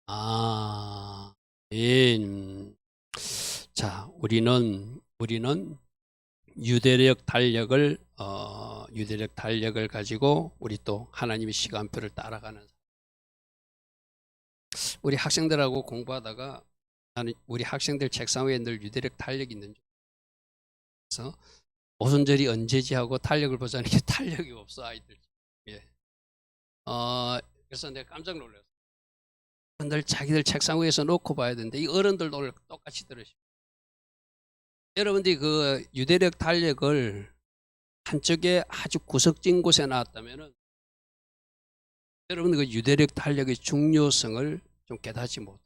아멘. 자, 우리는 유대력 달력을 가지고 우리 또 하나님의 시간표를 따라가는, 우리 학생들하고 공부하다가 나는 우리 학생들 책상 위에 늘 유대력 달력이 있는 줄 알아서 오순절이 언제지 하고 달력을 보자니 달력이 없어, 아이들. 예. 그래서 내가 깜짝 놀랐어. 늘 자기들 책상 위에서 놓고 봐야 되는데 이 어른들도 오늘 똑같이 들으시고, 여러분들이 그 유대력 달력을 한쪽에 아주 구석진 곳에 놨다면은 여러분들 그 유대력 달력의 중요성을 좀 깨닫지 못.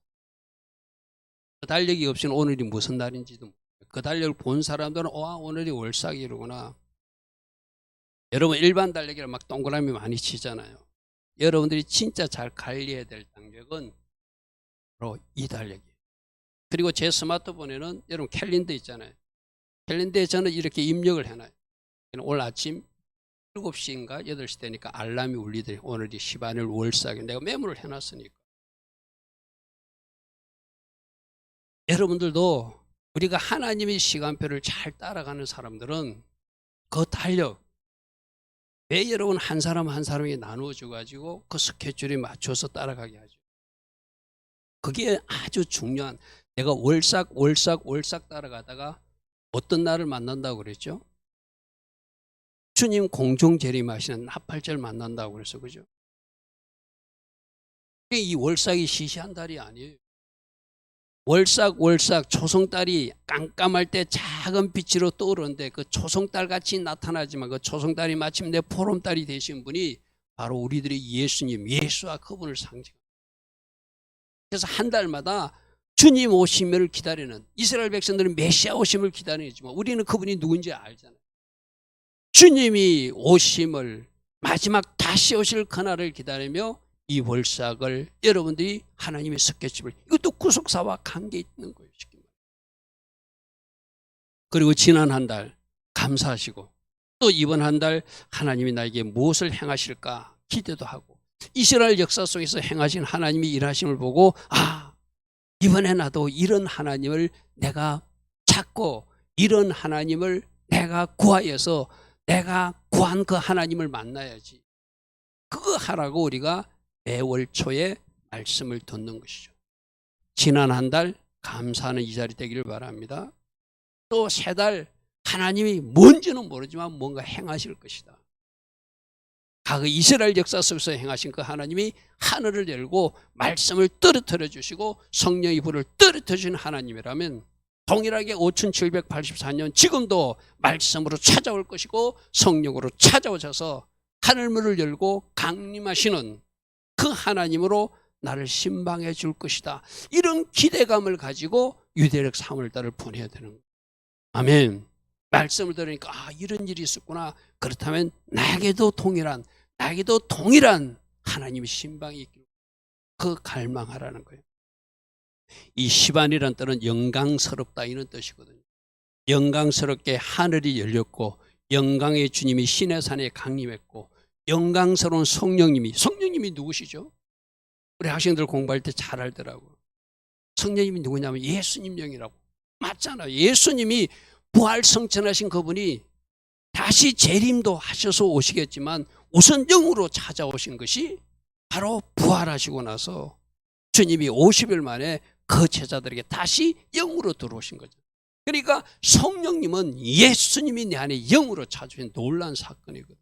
그 달력이 없이는 오늘이 무슨 날인지도 모르고, 그 달력을 본 사람들은 오늘이 월삭이로구나. 여러분 일반 달력이라 막 동그라미 많이 치잖아요. 여러분들이 진짜 잘 관리해야 될 달력은 바로 이 달력이에요. 그리고 제 스마트폰에는 여러분 캘린더 있잖아요. 캘린더에 저는 이렇게 입력을 해놔요. 오늘 아침 7시인가 8시 되니까 알람이 울리더니 오늘이 시반일 월삭이, 내가 메모를 해놨으니까. 여러분들도 우리가 하나님의 시간표를 잘 따라가는 사람들은 그 달력, 왜 여러분 한 사람 한 사람이 나누어져 가지고 그 스케줄에 맞춰서 따라가게 하죠. 그게 아주 중요한, 내가 월삭 따라가다가 어떤 날을 만난다고 그랬죠? 주님 공중 재림하시는 나팔절 만난다고 그랬어, 그죠? 이 월삭이 시시한 달이 아니에요. 월삭 초승달이 깜깜할 때 작은 빛으로 떠오르는데 그 초승달 같이 나타나지만 그 초승달이 마침내 보름달이 되신 분이 바로 우리들의 예수님, 예수와 그분을 상징합니다. 그래서 한 달마다 주님 오심을 기다리는, 이스라엘 백성들은 메시아 오심을 기다리지만 우리는 그분이 누군지 알잖아요. 주님이 오심을, 마지막 다시 오실 그날을 기다리며 이 월삭을 여러분들이 하나님의 스케줄을, 이것도 구속사와 관계 있는 거예요. 그리고 지난 한 달 감사하시고 또 이번 한 달 하나님이 나에게 무엇을 행하실까 기대도 하고, 이스라엘 역사 속에서 행하신 하나님이 일하심을 보고 이번에 나도 이런 하나님을 내가 찾고 이런 하나님을 내가 구하여서 내가 구한 그 하나님을 만나야지. 그거 하라고 우리가 매월 초에 말씀을 듣는 것이죠. 지난 한 달 감사하는 이 자리 되기를 바랍니다. 또 새 달 하나님이 뭔지는 모르지만 뭔가 행하실 것이다. 과거 이스라엘 역사 속에서 행하신 그 하나님이 하늘을 열고 말씀을 떨어뜨려 주시고 성령의 불을 떨어뜨려 주신 하나님이라면 동일하게 5784년 지금도 말씀으로 찾아올 것이고 성령으로 찾아오셔서 하늘문을 열고 강림하시는 그 하나님으로 나를 신방해 줄 것이다. 이런 기대감을 가지고 유대력 3월달을 보내야 되는 거예요. 아멘. 말씀을 들으니까 이런 일이 있었구나. 그렇다면 나에게도 동일한 하나님의 신방이 있기를, 그 갈망하라는 거예요. 이 시반이라는 뜻은 영광스럽다 이런 뜻이거든요. 영광스럽게 하늘이 열렸고 영광의 주님이 신의 산에 강림했고 영광스러운 성령님이 누구시죠? 우리 학생들 공부할 때 잘 알더라고요. 성령님이 누구냐면 예수님 영이라고. 맞잖아요. 예수님이 부활 성천하신 그분이 다시 재림도 하셔서 오시겠지만 우선 영으로 찾아오신 것이 바로 부활하시고 나서 주님이 50일 만에 그 제자들에게 다시 영으로 들어오신 거죠. 그러니까 성령님은 예수님이 내 안에 영으로 찾아오신 놀라운 사건이거든요.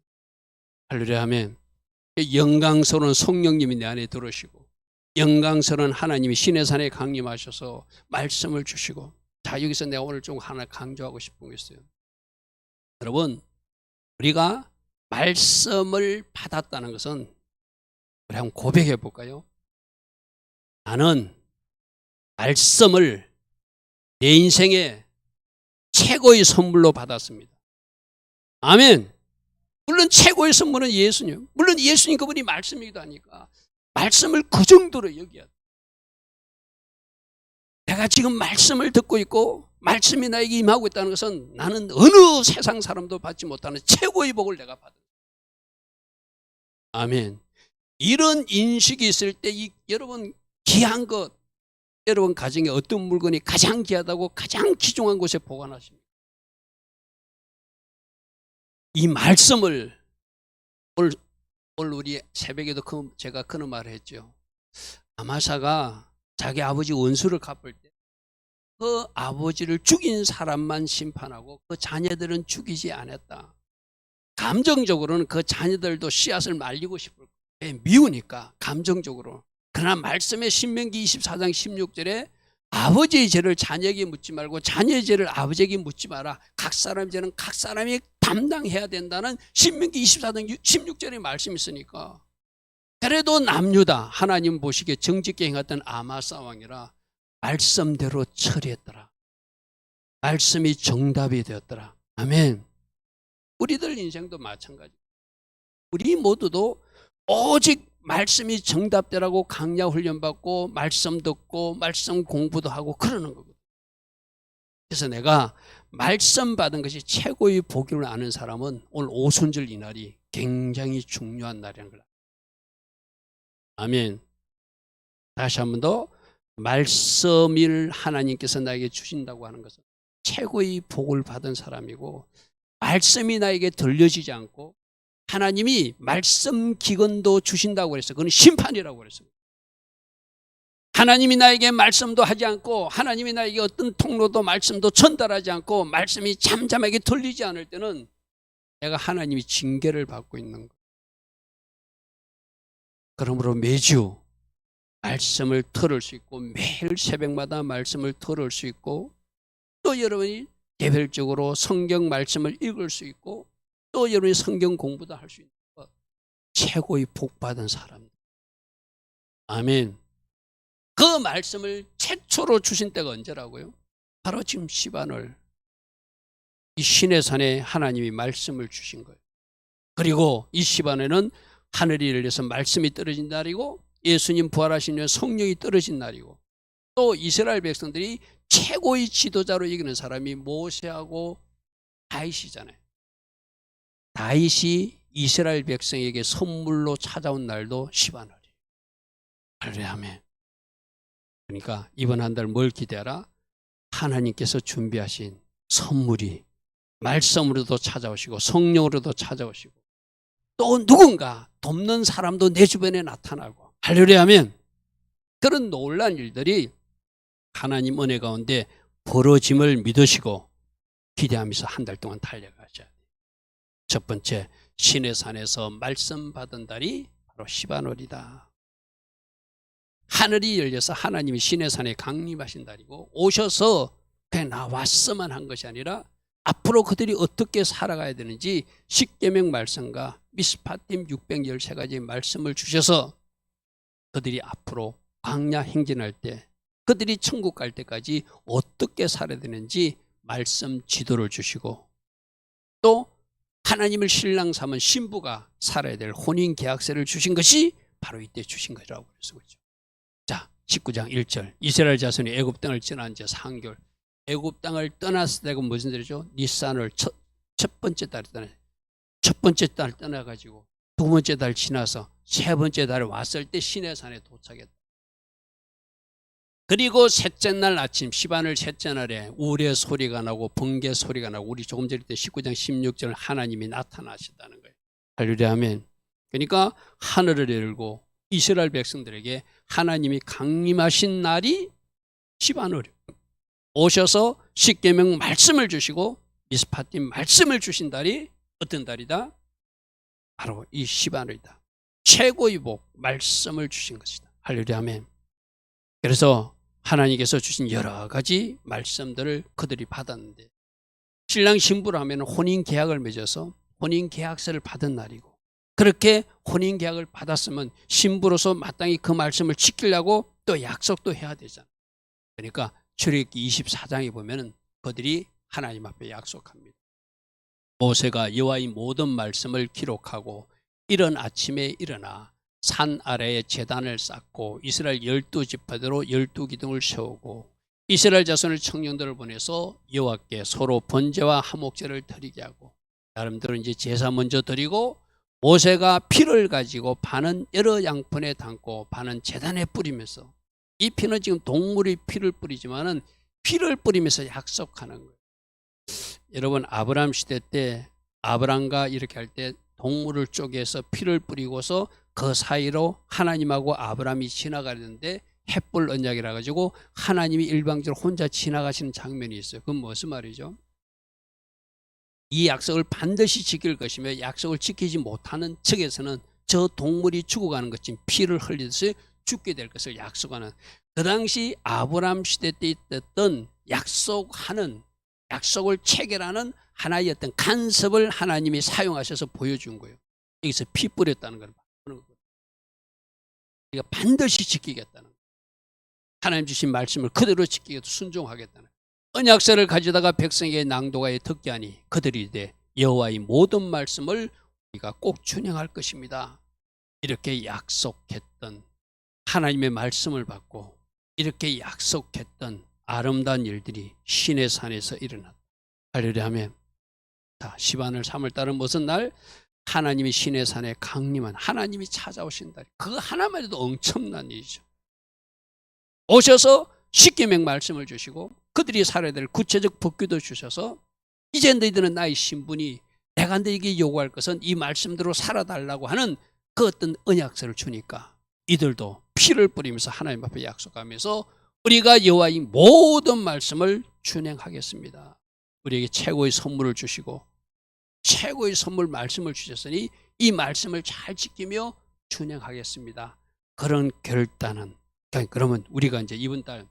할렐루야 하면 영광스러운 성령님이 내 안에 들어오시고 영광스러운 하나님이 신의 산에 강림하셔서 말씀을 주시고, 자 여기서 내가 오늘 좀 하나 강조하고 싶은 거 있어요. 여러분 우리가 말씀을 받았다는 것은 우리 한번 고백해 볼까요? 나는 말씀을 내 인생의 최고의 선물로 받았습니다. 아멘. 물론 최고의 선물은 예수님, 물론 예수님 그분이 말씀이기도 하니까 말씀을 그 정도로 여겨야 돼. 내가 지금 말씀을 듣고 있고 말씀이 나에게 임하고 있다는 것은 나는 어느 세상 사람도 받지 못하는 최고의 복을 내가 받은. 아멘. 이런 인식이 있을 때 여러분 귀한 것, 여러분 가정에 어떤 물건이 가장 귀하다고 가장 귀중한 곳에 보관하십니까? 이 말씀을 오늘 우리 새벽에도 제가 그런 말을 했죠. 아마사가 자기 아버지 원수를 갚을 때 그 아버지를 죽인 사람만 심판하고 그 자녀들은 죽이지 않았다. 감정적으로는 그 자녀들도 씨앗을 말리고 싶을 거예요. 미우니까 감정적으로. 그러나 말씀의 신명기 24장 16절에 아버지의 죄를 자녀에게 묻지 말고 자녀의 죄를 아버지에게 묻지 마라. 각 사람의 죄는 각 사람이 담당해야 된다는 신명기 24장 16절의 말씀이 있으니까. 그래도 남유다 하나님 보시기에 정직히 행했던 아마사 왕이라 말씀대로 처리했더라. 말씀이 정답이 되었더라. 아멘. 우리들 인생도 마찬가지. 우리 모두도 오직 말씀이 정답되라고 강야 훈련받고 말씀 듣고 말씀 공부도 하고 그러는 거거든요. 그래서 내가 말씀 받은 것이 최고의 복을 아는 사람은 오늘 오순절 이날이 굉장히 중요한 날이라는 걸. 아멘. 다시 한 번 더, 말씀을 하나님께서 나에게 주신다고 하는 것은 최고의 복을 받은 사람이고, 말씀이 나에게 들려지지 않고 하나님이 말씀 기근도 주신다고 그랬어요. 그건 심판이라고 그랬어요. 하나님이 나에게 말씀도 하지 않고 하나님이 나에게 어떤 통로도 말씀도 전달하지 않고 말씀이 잠잠하게 들리지 않을 때는 내가 하나님이 징계를 받고 있는 거예요. 그러므로 매주 말씀을 들을 수 있고 매일 새벽마다 말씀을 들을 수 있고 또 여러분이 개별적으로 성경 말씀을 읽을 수 있고 또 여러분이 성경 공부도 할 수 있는 것, 최고의 복받은 사람들. 아멘. 그 말씀을 최초로 주신 때가 언제라고요? 바로 지금 시반월 이 시내산에 하나님이 말씀을 주신 거예요. 그리고 이 시반에는 하늘이 열려서 말씀이 떨어진 날이고 예수님 부활하신 후에 성령이 떨어진 날이고 또 이스라엘 백성들이 최고의 지도자로 이기는 사람이 모세하고 다윗이잖아요. 다윗이 이스라엘 백성에게 선물로 찾아온 날도 시반월이에요. 할렐루야. 아멘. 그러니까 이번 한 달 뭘 기대하라? 하나님께서 준비하신 선물이 말씀으로도 찾아오시고 성령으로도 찾아오시고 또 누군가 돕는 사람도 내 주변에 나타나고 할렐루야. 아멘. 그런 놀라운 일들이 하나님 은혜 가운데 벌어짐을 믿으시고 기대하면서 한 달 동안 달려가셔야 돼요. 첫 번째, 시내산에서 말씀 받은 달이 바로 시반월이다. 하늘이 열려서 하나님이 시내산에 강림하신 달이고 오셔서 그냥 나왔으면 한 것이 아니라 앞으로 그들이 어떻게 살아가야 되는지 십계명 말씀과 미스파팀 613가지 말씀을 주셔서 그들이 앞으로 광야 행진할 때 그들이 천국 갈 때까지 어떻게 살아야 되는지 말씀 지도를 주시고 또 하나님을 신랑 삼은 신부가 살아야 될 혼인 계약서를 주신 것이 바로 이때 주신 것이라고 그래서 그렇죠. 자, 19장 1절 이스라엘 자손이 애굽 땅을 지난 지 4개월 애굽 땅을 떠났을 때가 무슨 달이죠? 니산을 첫 번째 달에 떠나요. 첫 번째 달 떠나가지고 두 번째 달 지나서 세 번째 달에 왔을 때 시내산에 도착했다. 그리고 셋째 날 아침 시반월 셋째 날에 우레 소리가 나고 번개 소리가 나고 우리 조금 전에 19장 16절 하나님이 나타나셨다는 거예요. 할렐루야. 아멘. 그러니까 하늘을 열고 이스라엘 백성들에게 하나님이 강림하신 날이 시반월이에요. 오셔서 십계명 말씀을 주시고 미스파팀 말씀을 주신 달이 어떤 달이다? 바로 이 시반월이다. 최고의 복 말씀을 주신 것이다. 할렐루야. 아멘. 그래서 하나님께서 주신 여러 가지 말씀들을 그들이 받았는데 신랑 신부를 하면 혼인 계약을 맺어서 혼인 계약서를 받은 날이고 그렇게 혼인 계약을 받았으면 신부로서 마땅히 그 말씀을 지키려고 또 약속도 해야 되잖아요. 그러니까 출애굽기 24장에 보면은 그들이 하나님 앞에 약속합니다. 모세가 여호와의 모든 말씀을 기록하고 이른 아침에 일어나 산 아래에 제단을 쌓고 이스라엘 12지파대로 12기둥을 세우고 이스라엘 자손의 청년들을 보내서 여호와께 서로 번제와 화목제를 드리게 하고 나름대로 이제 제사 먼저 드리고 모세가 피를 가지고 반은 여러 양푼에 담고 반은 제단에 뿌리면서 이 피는 지금 동물이 피를 뿌리지만은 피를 뿌리면서 약속하는 거예요. 여러분 아브라함 시대 때 아브라함과 이렇게 할 때 동물을 쪼개서 피를 뿌리고서 그 사이로 하나님하고 아브라함이 지나가는데 햇불 언약이라 가지고 하나님이 일방적으로 혼자 지나가시는 장면이 있어요. 그건 무슨 말이죠? 이 약속을 반드시 지킬 것이며 약속을 지키지 못하는 측에서는 저 동물이 죽어가는 것처럼 피를 흘리듯이 죽게 될 것을 약속하는, 그 당시 아브라함 시대 때 있었던 약속을 체결하는 하나의 어떤 간섭을 하나님이 사용하셔서 보여준 거예요. 여기서 피 뿌렸다는 걸 보는 거예요. 우리가 반드시 지키겠다는 거예요. 하나님 주신 말씀을 그대로 지키고 순종하겠다는 거예요. 언약서를 가져다가 백성에게 낭독하여 듣게 하니 그들이 이르되 여호와의 모든 말씀을 우리가 꼭 준행할 것입니다. 이렇게 약속했던 하나님의 말씀을 받고 이렇게 약속했던 아름다운 일들이 시내 산에서 일어났다. 할렐루야 하면, 자, 시반을 3월달은 무슨 날? 하나님이 시내 산에 강림한 하나님이 찾아오신다. 그 하나만 해도 엄청난 일이죠. 오셔서 십계명 말씀을 주시고 그들이 살아야 될 구체적 법규도 주셔서 이제 너희들은 나의 신분이 내가 너에게 요구할 것은 이 말씀대로 살아달라고 하는 그 어떤 언약서를 주니까 이들도 피를 뿌리면서 하나님 앞에 약속하면서 우리가 여호와의 모든 말씀을 준행하겠습니다. 우리에게 최고의 선물을 주시고 최고의 선물 말씀을 주셨으니 이 말씀을 잘 지키며 준행하겠습니다. 그런 결단은, 그러면 우리가 이제 이번 달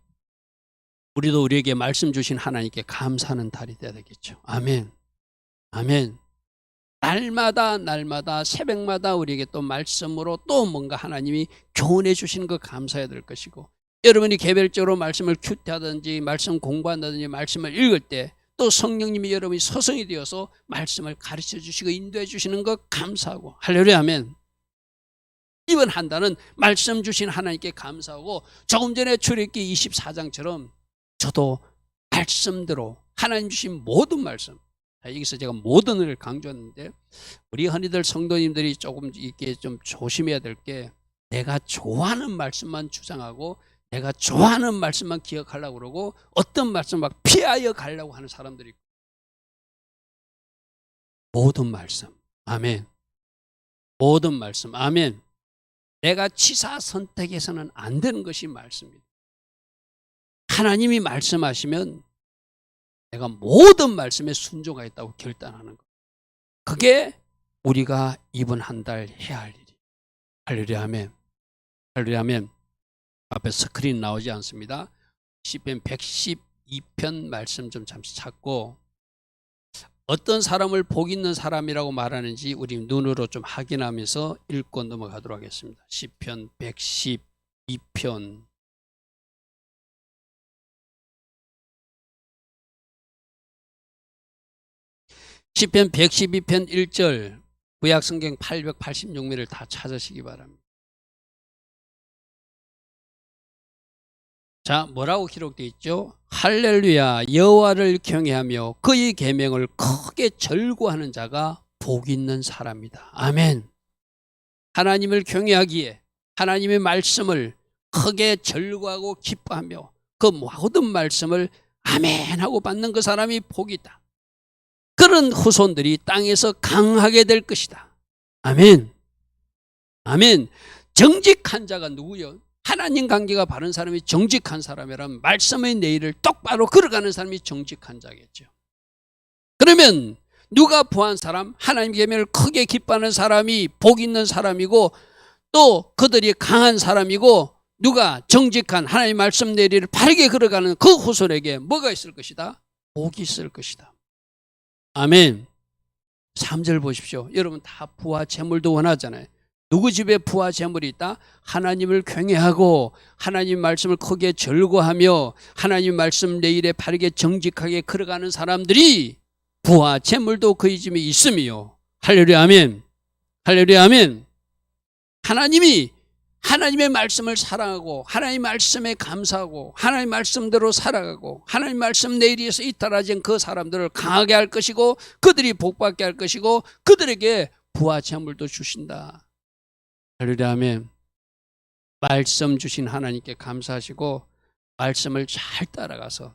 우리도 우리에게 말씀 주신 하나님께 감사하는 달이 되어야 되겠죠. 아멘. 아멘. 날마다 새벽마다 우리에게 또 말씀으로 또 뭔가 하나님이 교훈해 주시는 거 감사해야 될 것이고, 여러분이 개별적으로 말씀을 큐티하든지 말씀 공부한다든지 말씀을 읽을 때 또 성령님이 여러분이 서성이 되어서 말씀을 가르쳐 주시고 인도해 주시는 것 감사하고, 할렐루야 아멘. 이번 한 달은 말씀 주신 하나님께 감사하고, 조금 전에 출애굽기 24장처럼 저도 말씀대로 하나님 주신 모든 말씀, 여기서 제가 모든을 강조했는데 우리 흔히들 성도님들이 조금 이렇게 좀 조심해야 될 게, 내가 좋아하는 말씀만 주장하고 내가 좋아하는 말씀만 기억하려고 그러고 어떤 말씀 막 피하여 가려고 하는 사람들이 있고, 모든 말씀 아멘. 모든 말씀 아멘. 내가 치사 선택해서는 안 되는 것이 말씀입니다. 하나님이 말씀하시면 내가 모든 말씀에 순종하겠다고 결단하는 것, 그게 우리가 이번 한 달 해야 할 일이. 할렐루야 아멘. 할렐루야 아멘. 앞에 스크린 나오지 않습니다. 시편 112편 말씀 좀 잠시 찾고, 어떤 사람을 복 있는 사람이라고 말하는지 우리 눈으로 좀 확인하면서 읽고 넘어가도록 하겠습니다. 시편 112편 시편 112편 1절, 구약성경 886면을 다 찾으시기 바랍니다. 자, 뭐라고 기록되어 있죠? 할렐루야, 여호와를 경외하며 그의 계명을 크게 절구하는 자가 복 있는 사람이다. 아멘. 하나님을 경외하기에 하나님의 말씀을 크게 절구하고 기뻐하며 그 모든 말씀을 아멘 하고 받는 그 사람이 복이다. 그런 후손들이 땅에서 강하게 될 것이다. 아멘. 아멘. 정직한 자가 누구요? 하나님 관계가 바른 사람이 정직한 사람이라면 말씀의 내일을 똑바로 걸어가는 사람이 정직한 자겠죠. 그러면 누가 부한 사람, 하나님 계명을 크게 기뻐하는 사람이 복 있는 사람이고, 또 그들이 강한 사람이고, 누가 정직한 하나님 말씀 내리를 바르게 걸어가는 그 후손에게 뭐가 있을 것이다? 복이 있을 것이다. 아멘. 3절 보십시오. 여러분 다 부와 재물도 원하잖아요. 누구 집에 부와 재물이 있다? 하나님을 경외하고 하나님 말씀을 크게 절구하며 하나님 말씀 내일에 바르게 정직하게 걸어가는 사람들이 부와 재물도 그의 집에 있으며, 할렐루야 아멘. 할렐루야 아멘. 하나님이 하나님의 말씀을 사랑하고 하나님 말씀에 감사하고 하나님 말씀대로 살아가고 하나님 말씀 내리에서 이탈하진 그 사람들을 강하게 할 것이고 그들이 복받게 할 것이고 그들에게 부와 재물도 주신다. 할렐루야 아멘. 말씀 주신 하나님께 감사하시고 말씀을 잘 따라가서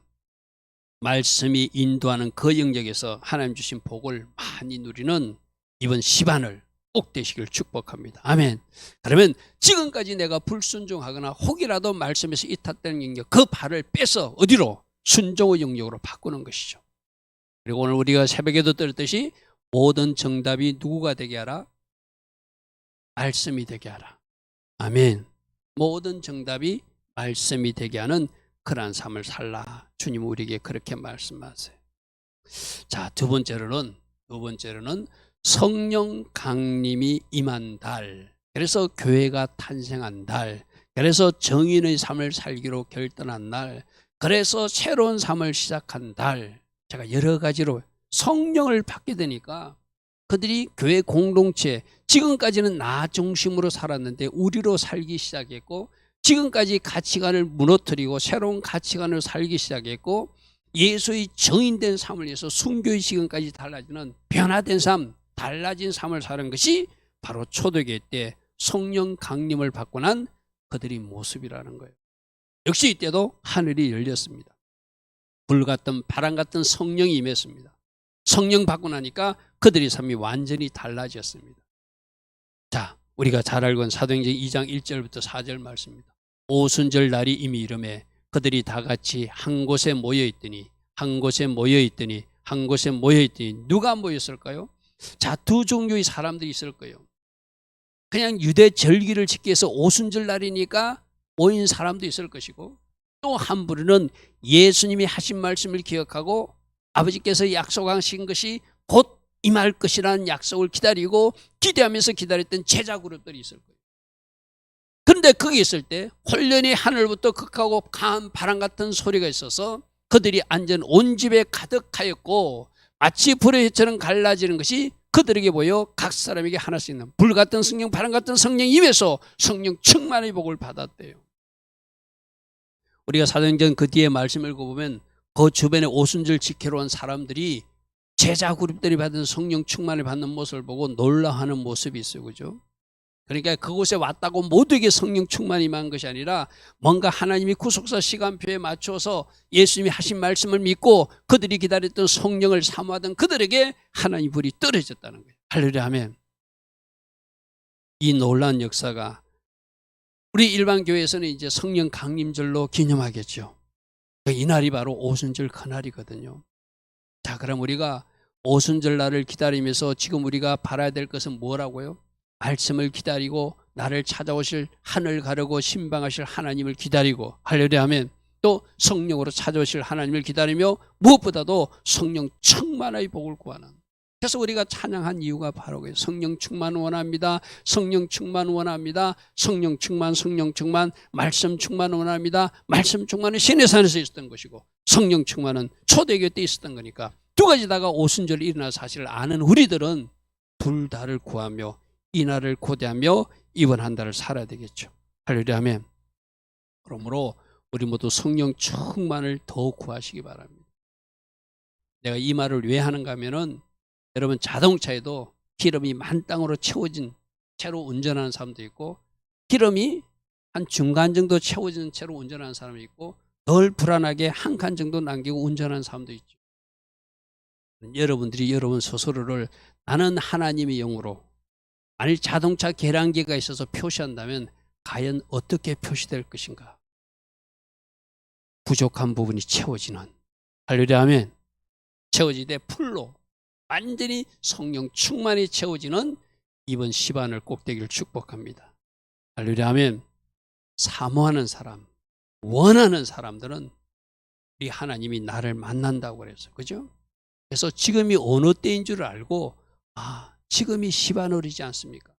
말씀이 인도하는 그 영역에서 하나님 주신 복을 많이 누리는 이번 시반을 꼭 되시길 축복합니다. 아멘. 그러면 지금까지 내가 불순종하거나 혹이라도 말씀에서 이탈되는 영역, 그 발을 빼서 어디로? 순종의 영역으로 바꾸는 것이죠. 그리고 오늘 우리가 새벽에도 들었듯이 모든 정답이 누구가 되게 하라? 말씀이 되게 하라. 아멘. 모든 정답이 말씀이 되게 하는 그러한 삶을 살라. 주님 우리에게 그렇게 말씀하세요. 자, 두 번째로는 성령 강림이 임한 달. 그래서 교회가 탄생한 달. 그래서 정인의 삶을 살기로 결단한 날. 그래서 새로운 삶을 시작한 달. 제가 여러 가지로 성령을 받게 되니까 그들이 교회 공동체, 지금까지는 나 중심으로 살았는데 우리로 살기 시작했고, 지금까지 가치관을 무너뜨리고 새로운 가치관을 살기 시작했고, 예수의 정인된 삶을 위해서 순교의 시간까지 달라지는 변화된 삶, 달라진 삶을 사는 것이 바로 초대교회 때 성령 강림을 받고 난 그들의 모습이라는 거예요. 역시 이때도 하늘이 열렸습니다. 불 같은 바람 같은 성령이 임했습니다. 성령 받고 나니까 그들의 삶이 완전히 달라졌습니다. 자, 우리가 잘 알고 있는 사도행전 2장 1절부터 4절 말씀입니다. 오순절 날이 이미 이르매 그들이 다 같이 한 곳에 모여 있더니 누가 모였을까요? 자, 두 종류의 사람들이 있을 거예요. 그냥 유대 절기를 지키기 위해서 오순절 날이니까 모인 사람도 있을 것이고, 또 한 부류는 예수님이 하신 말씀을 기억하고 아버지께서 약속하신 것이 곧 임할 것이라는 약속을 기다리고 기대하면서 기다렸던 제자 그룹들이 있을 거예요. 그런데 거기 있을 때 홀연히 하늘부터 극하고 강한 바람 같은 소리가 있어서 그들이 앉은 온 집에 가득하였고, 마치 불의 혀처럼 갈라지는 것이 그들에게 보여 각 사람에게 하나씩 있는 불 같은 성령, 바람 같은 성령 임해서 성령 충만의 복을 받았대요. 우리가 사도행전 그 뒤에 말씀 읽어보면 그 주변에 오순절 지키러 온 사람들이 제자 그룹들이 받은 성령 충만을 받는 모습을 보고 놀라하는 모습이 있어요. 그죠? 그러니까 그곳에 왔다고 모두에게 성령 충만이 임한 것이 아니라 뭔가 하나님이 구속사 시간표에 맞춰서 예수님이 하신 말씀을 믿고 그들이 기다렸던 성령을 사모하던 그들에게 하나님 불이 떨어졌다는 거예요. 할렐루야 아멘. 이 놀라운 역사가 우리 일반 교회에서는 이제 성령 강림절로 기념하겠죠. 이날이 바로 오순절 그날이거든요. 자, 그럼 우리가 오순절 날을 기다리면서 지금 우리가 바라야 될 것은 뭐라고요? 말씀을 기다리고 나를 찾아오실 하늘 가르고 신방하실 하나님을 기다리고, 할렐루야 하면 또 성령으로 찾아오실 하나님을 기다리며 무엇보다도 성령 충만의 복을 구하는. 그래서 우리가 찬양한 이유가 바로 그예요. 성령 충만 원합니다. 성령 충만 원합니다. 성령 충만, 말씀 충만 원합니다. 말씀 충만은 시내산에서 있었던 것이고 성령 충만은 초대교회 때 있었던 거니까 두 가지다가 오순절이 일어난 사실을 아는 우리들은 둘 다를 구하며 이 날을 고대하며 이번 한 달을 살아야 되겠죠. 할렐루야 아멘. 그러므로 우리 모두 성령 충만을 더 구하시기 바랍니다. 내가 이 말을 왜 하는가 하면은 여러분 자동차에도 기름이 만땅으로 채워진 채로 운전하는 사람도 있고 기름이 한 중간 정도 채워진 채로 운전하는 사람이 있고 늘 불안하게 한 칸 정도 남기고 운전하는 사람도 있죠. 여러분들이 여러분 스스로를 나는 하나님의 영으로, 만일 자동차 계량기가 있어서 표시한다면 과연 어떻게 표시될 것인가? 부족한 부분이 채워지는, 할렐루야 아멘. 채워지되 풀로 완전히 성령 충만히 채워지는 이번 시반을 꼭 되기를 축복합니다. 할렐루야 아멘. 사모하는 사람, 원하는 사람들은 우리 하나님이 나를 만난다고 그랬어요. 그죠? 그래서 지금이 어느 때인 줄 알고 지금이 시반월이지 않습니까?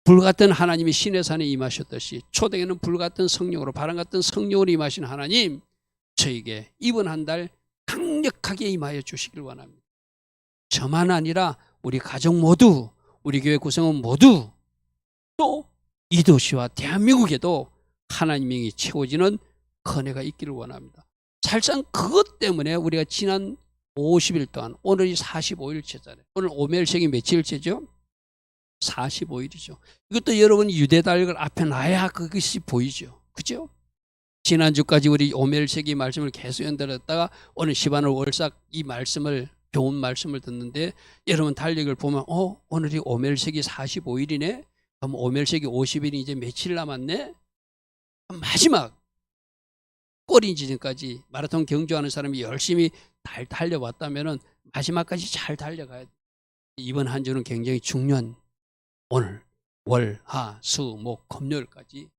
불같은 하나님이 시내산에 임하셨듯이 초대에는 불같은 성령으로 바람 같은 성령으로 임하신 하나님, 저에게 이번 한 달 강력하게 임하여 주시길 원합니다. 저만 아니라 우리 가족 모두, 우리 교회 구성원 모두, 또 이 도시와 대한민국에도 하나님이 채워지는 은혜가 있기를 원합니다. 사실상 그것 때문에 우리가 지난 50일 동안, 오늘이 45일째잖아요. 오늘 오멜색이 며칠째죠? 45일이죠. 이것도 여러분이 유대 달력을 앞에 놔야 그것이 보이죠. 그죠? 지난주까지 우리 오멜세기 말씀을 계속 연달았다가 오늘 시바늘 월삭 이 말씀을 좋은 말씀을 듣는데 여러분 달력을 보면 오늘이 오멜세기 45일이네. 그럼 오멜세기 50일이 이제 며칠 남았네. 마지막 꼬리 지점까지 마라톤 경주하는 사람이 열심히 달려왔다면은 마지막까지 잘 달려가야 돼. 이번 한 주는 굉장히 중요한 오늘 월, 하, 수, 목, 금요일까지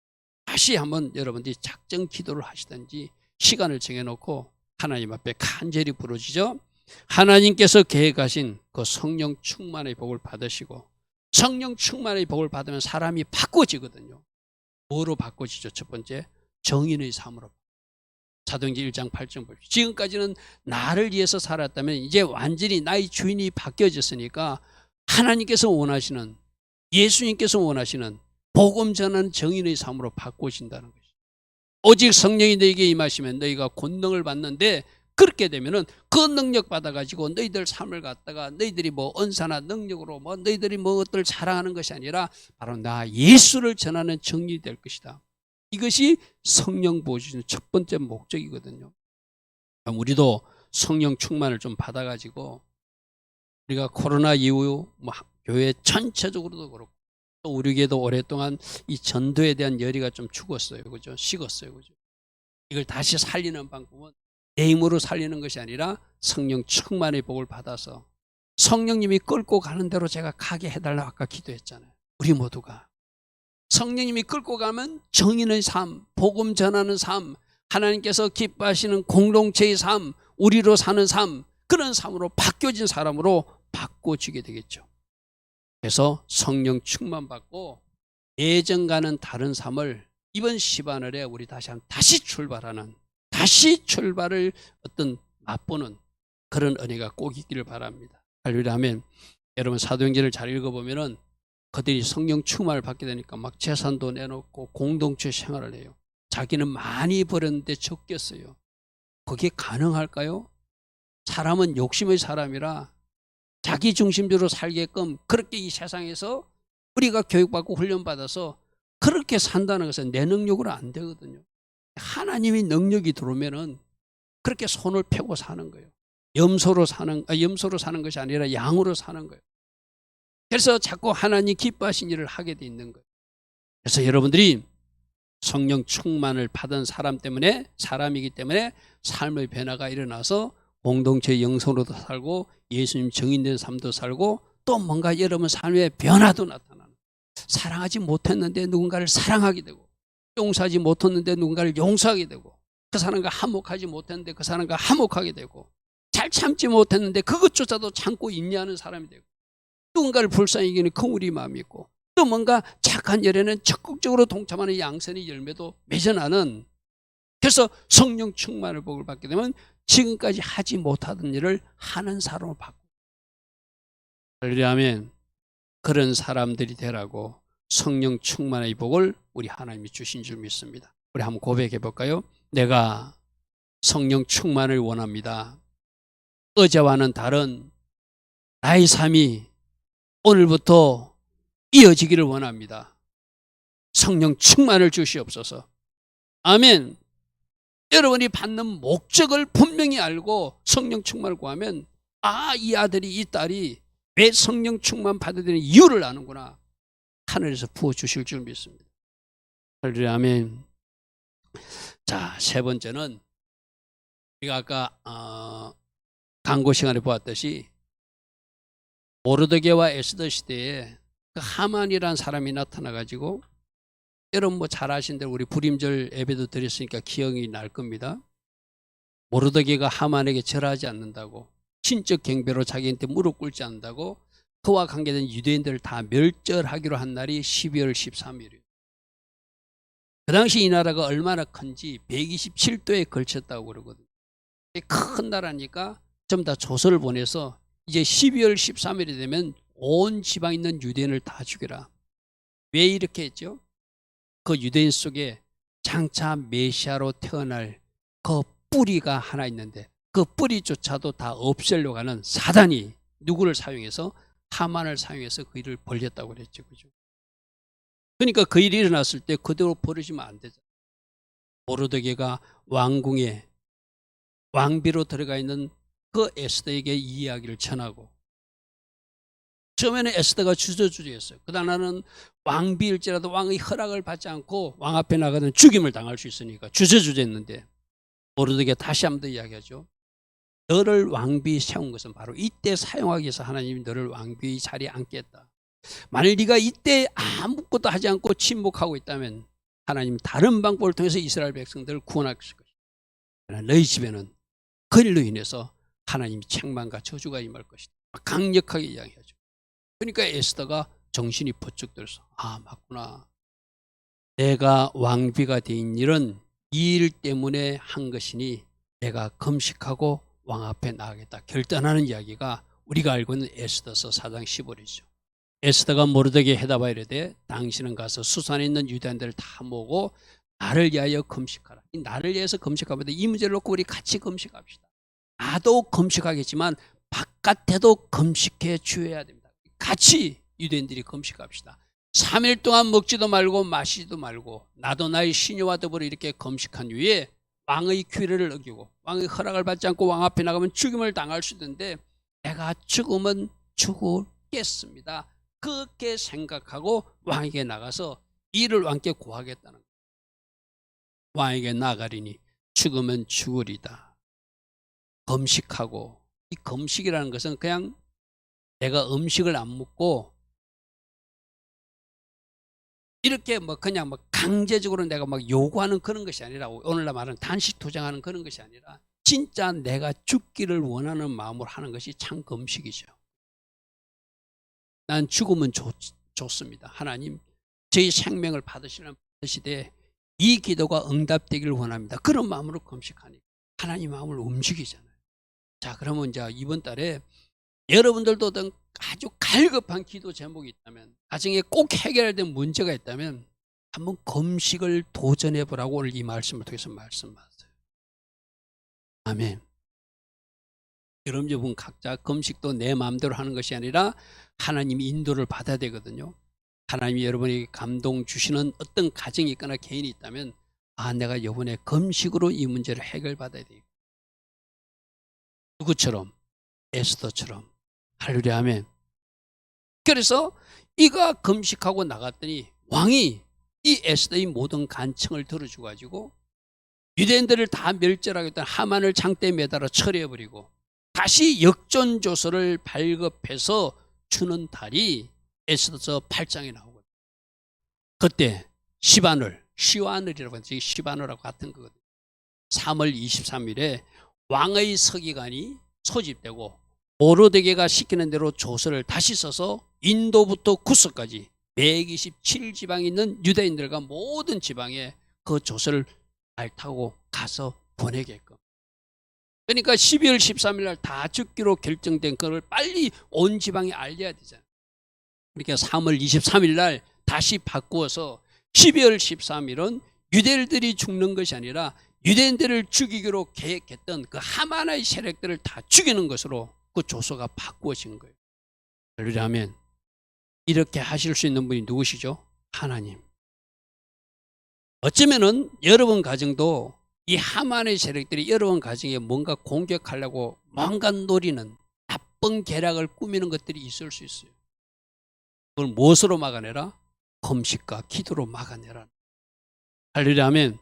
다시 한번 여러분들이 작정 기도를 하시든지 시간을 정해놓고 하나님 앞에 간절히 부르시죠. 하나님께서 계획하신 그 성령 충만의 복을 받으시고 성령 충만의 복을 받으면 사람이 바꿔지거든요. 뭐로 바꿔지죠? 첫 번째, 정인의 삶으로. 사도행전 1장 8절 보십시오. 지금까지는 나를 위해서 살았다면 이제 완전히 나의 주인이 바뀌어졌으니까 하나님께서 원하시는, 예수님께서 원하시는 복음 전하는 정인의 삶으로 바꾸신다는 것이죠. 오직 성령이 너에게 임하시면 너희가 권능을 받는데 그렇게 되면은 그 능력 받아가지고 너희들 삶을 갖다가 너희들이 뭐 언사나 능력으로 뭐 너희들이 뭐 어떨 자랑하는 것이 아니라 바로 나 예수를 전하는 정인이 될 것이다. 이것이 성령 부어주시는 첫 번째 목적이거든요. 우리도 성령 충만을 좀 받아가지고 우리가 코로나 이후 뭐 교회 전체적으로도 그렇고 또 우리 교회도 오랫동안 이 전도에 대한 열의가 좀 죽었어요. 그죠? 식었어요. 그죠? 이걸 다시 살리는 방법은 내 힘으로 살리는 것이 아니라 성령 충만의 복을 받아서 성령님이 끌고 가는 대로 제가 가게 해달라고 아까 기도했잖아요. 우리 모두가. 성령님이 끌고 가면 정인의 삶, 복음 전하는 삶, 하나님께서 기뻐하시는 공동체의 삶, 우리로 사는 삶, 그런 삶으로 바뀌어진 사람으로 바꿔지게 되겠죠. 그래서 성령 충만받고 예전과는 다른 삶을 이번 시바늘에 우리 다시 출발하는, 다시 출발을 어떤 맛보는 그런 은혜가 꼭 있기를 바랍니다. 할렐루야 하면 여러분 사도행전을 잘 읽어보면은 그들이 성령 충만을 받게 되니까 막 재산도 내놓고 공동체 생활을 해요. 자기는 많이 벌었는데 적게 써요. 그게 가능할까요? 사람은 욕심의 사람이라 자기 중심적으로 살게끔 그렇게 이 세상에서 우리가 교육받고 훈련받아서 그렇게 산다는 것은 내 능력으로 안 되거든요. 하나님이 능력이 들어오면은 그렇게 손을 펴고 사는 거예요. 염소로 사는 것이 아니라 양으로 사는 거예요. 그래서 자꾸 하나님 기뻐하신 일을 하게 돼 있는 거예요. 그래서 여러분들이 성령 충만을 받은 사람이기 때문에 삶의 변화가 일어나서 공동체의 영성으로도 살고 예수님 정인된 삶도 살고 또 뭔가 여러분 삶의 변화도 나타나는, 사랑하지 못했는데 누군가를 사랑하게 되고 용서하지 못했는데 누군가를 용서하게 되고 그 사람과 화목하지 못했는데 그 사람과 화목하게 되고 잘 참지 못했는데 그것조차도 참고 인내하는 사람이 되고 누군가를 불쌍히 여기는 긍휼이 마음이 있고 또 뭔가 착한 일에는 적극적으로 동참하는 양선의 열매도 맺어나는, 그래서 성령 충만을 복을 받게 되면 지금까지 하지 못하던 일을 하는 사람으로 바꾸고, 그러려면 그런 사람들이 되라고 성령 충만의 복을 우리 하나님이 주신 줄 믿습니다. 우리 한번 고백해 볼까요? 내가 성령 충만을 원합니다. 어제와는 다른 나의 삶이 오늘부터 이어지기를 원합니다. 성령 충만을 주시옵소서. 아멘. 여러분이 받는 목적을 분명히 알고 성령 충만을 구하면 이 아들이 이 딸이 왜 성령 충만 받아야 되는 이유를 아는구나. 하늘에서 부어주실 줄 믿습니다. 할렐루야 아멘. 자, 세 번째는 우리가 아까 광고 시간에 보았듯이 모르드게와 에스더 시대에 그 하만이라는 사람이 나타나가지고, 여러분 뭐 잘 아신 대로 우리 불임절 예배도 드렸으니까 기억이 날 겁니다. 모르드게가 하만에게 절하지 않는다고, 신적 경배로 자기한테 무릎 꿇지 않는다고 그와 관계된 유대인들을 다 멸절하기로 한 날이 12월 13일이에요. 그 당시 이 나라가 얼마나 큰지 127도에 걸쳤다고 그러거든요. 큰 나라니까 좀 다 조서를 보내서 이제 12월 13일이 되면 온 지방에 있는 유대인을 다 죽여라. 왜 이렇게 했죠? 그 유대인 속에 장차 메시아로 태어날 그 뿌리가 하나 있는데 그 뿌리조차도 다 없애려고 하는 사단이 누구를 사용해서 하만을 사용해서 그 일을 벌였다고 그랬죠. 그죠? 그러니까 그 일이 일어났을 때 그대로 버리시면 안 되잖아요. 모르드게가 왕궁에 왕비로 들어가 있는 그 에스더에게 이 이야기를 전하고, 처음에는 에스더가 주저주저했어요. 그러다 나는 왕비일지라도 왕의 허락을 받지 않고 왕 앞에 나가면 죽임을 당할 수 있으니까 주저주저했는데, 모르드게 다시 한 번 더 이야기하죠. 너를 왕비 세운 것은 바로 이때 사용하기 위해서 하나님이 너를 왕비 자리에 앉겠다. 만일 네가 이때 아무것도 하지 않고 침묵하고 있다면 하나님 다른 방법을 통해서 이스라엘 백성들을 구원하실 것이다. 그러나 너희 집에는 그 일로 인해서 하나님이 책망과 저주가 임할 것이다. 강력하게 이야기하죠. 그러니까 에스더가 정신이 번쩍 들어서, 아, 맞구나. 내가 왕비가 된 일은 이 일 때문에 한 것이니 내가 금식하고 왕 앞에 나가겠다 결단하는 이야기가 우리가 알고 있는 에스더서 4장 15절이죠. 에스더가 모르드게에 해답하여 이르되 당신은 가서 수산에 있는 유대인들을 다 모으고 나를 위하여 금식하라. 나를 위해서 금식하면 이 문제를 놓고 우리 같이 금식합시다. 나도 금식하겠지만 바깥에도 금식해 주어야 됩니다. 같이 유대인들이 금식합시다. 3일 동안 먹지도 말고 마시지도 말고 나도 나의 시녀와 더불어 이렇게 금식한 후에 왕의 규례를 어기고 왕의 허락을 받지 않고 왕 앞에 나가면 죽임을 당할 수 있는데 내가 죽으면 죽겠습니다. 그렇게 생각하고 왕에게 나가서 이를 왕께 고하겠다는 거예요. 왕에게 나가리니 죽으면 죽으리다. 금식하고, 이 금식이라는 것은 그냥 내가 음식을 안 먹고 이렇게 그냥 강제적으로 내가 요구하는 그런 것이 아니라, 오늘날 말하는 단식 투쟁하는 그런 것이 아니라 진짜 내가 죽기를 원하는 마음으로 하는 것이 참 금식이죠. 난 죽으면 좋습니다. 하나님 저희 생명을 받으시되 이 기도가 응답되기를 원합니다. 그런 마음으로 금식하니까 하나님 마음을 움직이잖아요. 자, 그러면 이제 이번 달에 여러분들도 어떤 아주 갈급한 기도 제목이 있다면, 가정에 꼭 해결해야 될 문제가 있다면 한번 금식을 도전해 보라고 오늘 이 말씀을 통해서 말씀하세요. 아멘. 여러분 각자 금식도 내 마음대로 하는 것이 아니라 하나님이 인도를 받아야 되거든요. 하나님이 여러분에게 감동 주시는 어떤 가정이 있거나 개인이 있다면, 아, 내가 이번에 금식으로 이 문제를 해결받아야 되겠다. 누구처럼? 에스더처럼. 할렐루야, 아멘. 그래서 이가 금식하고 나갔더니 왕이 이 에스더의 모든 간청을 들어줘 가지고 유대인들을 다 멸절하겠다는 하만을 장대에 매달아 처리해버리고 다시 역전조서를 발급해서 주는 달이 에스더서 8장에 나오거든요. 그때 시완을이라고 하는데 시바늘하고 같은 거거든요. 3월 23일에 왕의 서기관이 소집되고 모르드게가 시키는 대로 조서를 다시 써서 인도부터 구스까지 127지방에 있는 유대인들과 모든 지방에 그 조서를 말 타고 가서 보내게끔. 그러니까 12월 13일 날 다 죽기로 결정된 그걸 빨리 온 지방에 알려야 되잖아요. 그러니까 3월 23일 날 다시 바꾸어서 12월 13일은 유대인들이 죽는 것이 아니라 유대인들을 죽이기로 계획했던 그 하만의 세력들을 다 죽이는 것으로 그 조서가 바꾸어진 거예요. 그러면 이렇게 하실 수 있는 분이 누구시죠? 하나님. 어쩌면은 여러분 가정도 이 하만의 세력들이 여러분 가정에 뭔가 공격하려고 뭔가 노리는 나쁜 계략을 꾸미는 것들이 있을 수 있어요. 그걸 무엇으로 막아내라? 금식과 기도로 막아내라. 할렐루야, 아멘.